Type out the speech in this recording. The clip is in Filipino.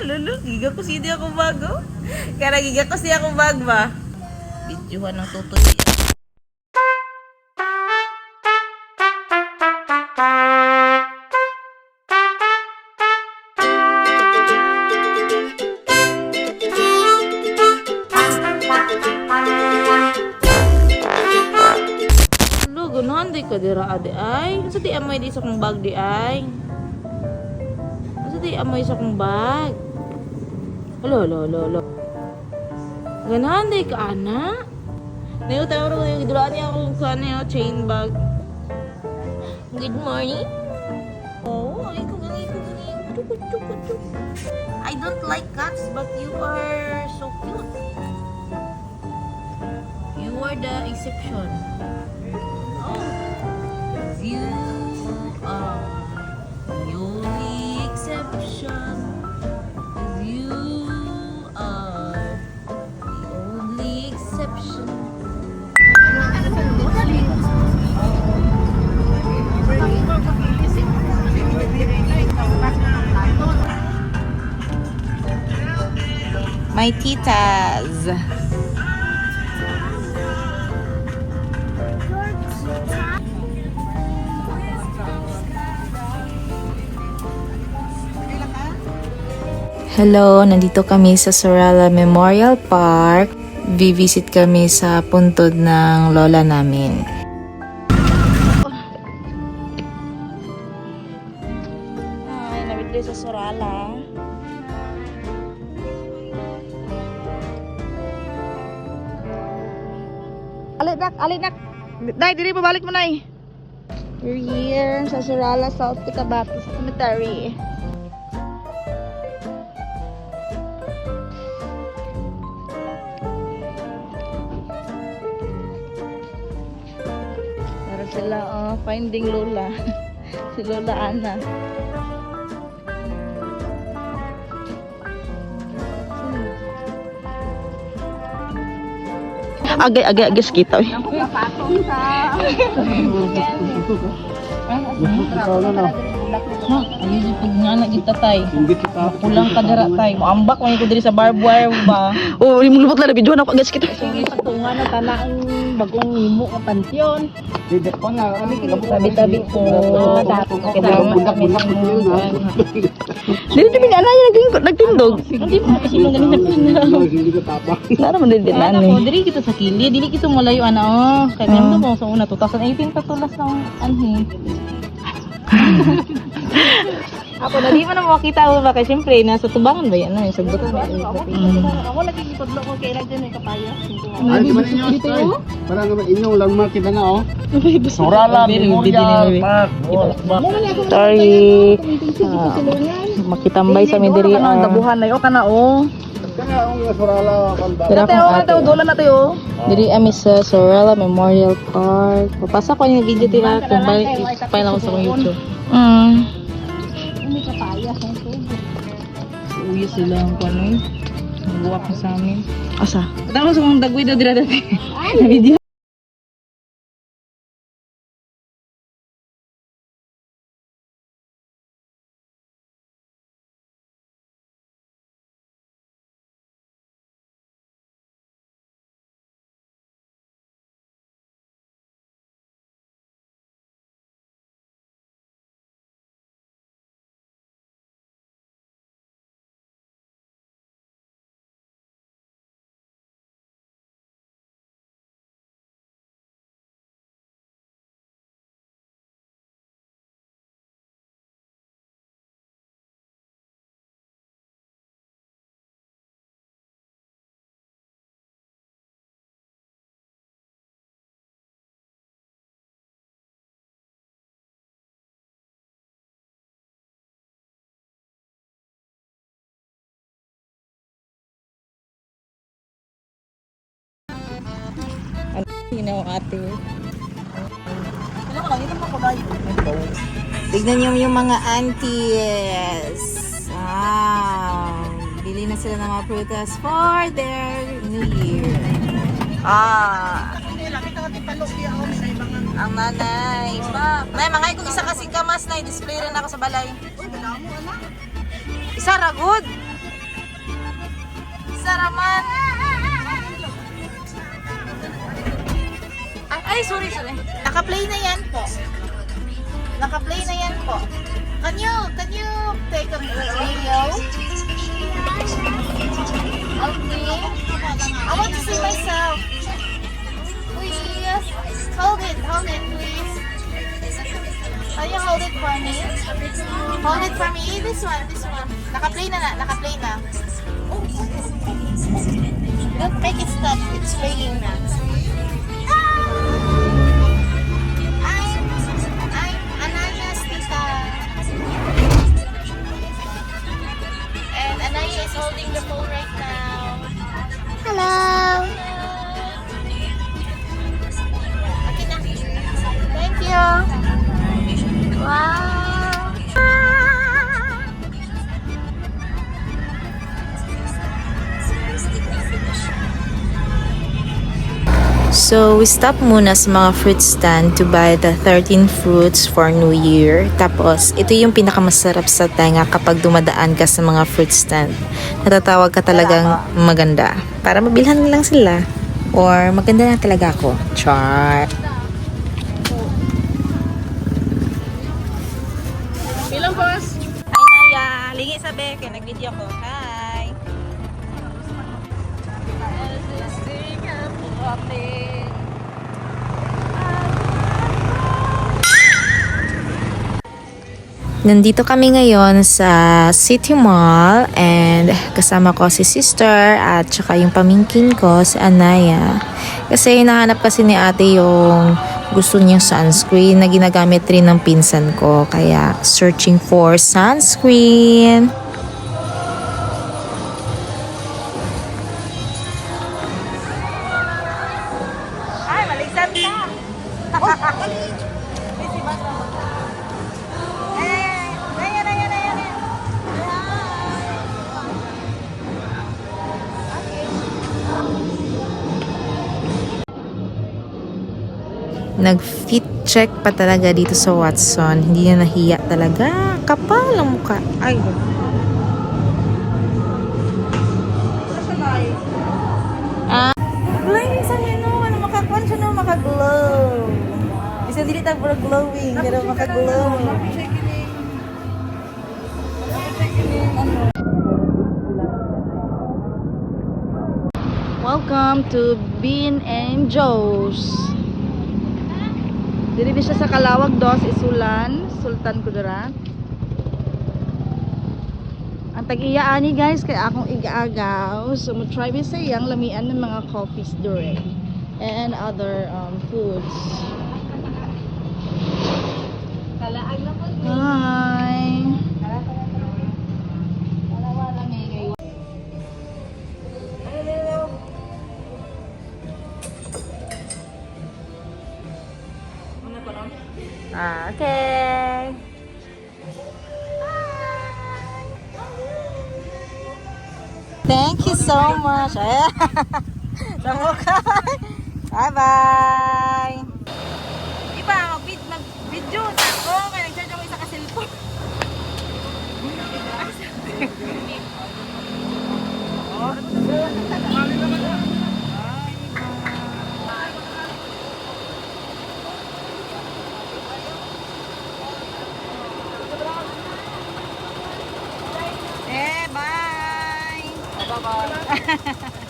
lalo. Giga ko siya akong bago. Kaya giga ko siya akong bag ba? Bidyuhan ng tutoy. Ganahan di ka dira ade ay. Sa di amoy di sa kong bag di ay. Sa di amoy sa kong bag. Lo. Ganahan di ka ana. Nayo tayo ro yung gidulaan niya akong sana chain bag. Good morning. Oh, ay ko gani. Chuk. I don't like cats but you are so cute. You are the exception. You are the only exception. You are the only exception. My titas. Hello, nandito kami sa Sorala Memorial Park. Visit kami sa puntod ng lola namin. Ay, nabitli sa Sorala. Alinak. Day, diri pabalik mo, Nay. We're here sa Sorala, South Cotabato Cemetery. Sila finding Lola. Si Lola Ana. Agay kita. Ayun pag nga kita tay. Pulang ka dira tay. Moambak man ko diri sa barbed wire ba. Oh, imo lubot la biduhan ako agad kita. Tunga na tanang bagong himo ka pansyon. Dede ko na Tabi-tabi ko. budak-budak Dili di ana nagtindog. Hindi mo kasi nung ganito na. hindi ko tapa. Nara man din Ano ani. ko, dili kita sa kili, dili kita malayo ana. Kaya ganito mo sa una 2018 patulas ng anhi. Ako na di mo na makita mo ba kasi siyempre nasa tubangan ba yan sa butan. Ako nagkikipaglo ko kay Ragdan ay kapaya. Ay, di ba ninyo? Parang naman inyong lang makita na oh. Sorala Memorial Park. Sorry. Makitambay sa midiri. Dabuhan na yo kana o. Kaya ang Sorala kanda. Pero akong ate. Dola na tayo. Diri ami sa Sorala Memorial Park. Papasa ko yung video tira kung file ako sa YouTube. Hindi kapaya sa Uwi sila ang kanoy. Nagbuwak na sa amin. Asa? Tapos kung dagwi daw dira dati. Na video. Hinaw ate. Tignan niyo yung mga aunties. Wow. Bili na sila ng mga prutas for their New Year. Ang nanay. Nay, mangay kung isa kasing kamas na, display rin ako sa balay. Isa ra good. Raman. Ay, sorry. Naka-play na yan po. Can you take a video? Okay. I want to see myself. Please. Hold it, please. Can you hold it for me? Hold it for me. This one. Naka-play na. Don't make it stop. It's playing na. I'm Anaya's tita. And Anaya is holding the phone right now. Hello. Okay na. Thank you. Wow. So, we stop muna sa mga fruit stand to buy the 13 fruits for New Year. Tapos, ito yung pinakamasarap sa tenga kapag dumadaan ka sa mga fruit stand. Natatawag ka talagang maganda. Para mabilhan lang sila. Or, maganda na talaga ako. Char! Ilang boss? Ay, Naya. Lingi sa beke. Nag-video ko. Hi. Nandito kami ngayon sa City Mall and kasama ko si sister at saka yung pamingkin ko si Anaya. Kasi hinahanap kasi ni ate yung gusto niyang sunscreen na ginagamit rin ng pinsan ko. Kaya searching for sunscreen. Ay, maligsan ka. Nag-fit check pa talaga dito sa Watson. Hindi na nahiya talaga. Kapal ang mukha. Ay. Glowing sa ano, makakuan siya no, makaglow. Isa dili ta bro glowing, pero makaglow. Welcome to Bean and Joe's. Dili siya sa Kalawag dos Isulan, Sultan Kudarat. Ang tag-iya ani guys kay akong igaagaw. So mo try mi sa iyang lamian ng mga coffees dire and other foods. Kalaag na po. Hi. Okay. Thank you so much. Bye-bye. Iba, mag-video na ako. Kaya nag-charge ako isa ka cellphone. Bye. Bye-bye.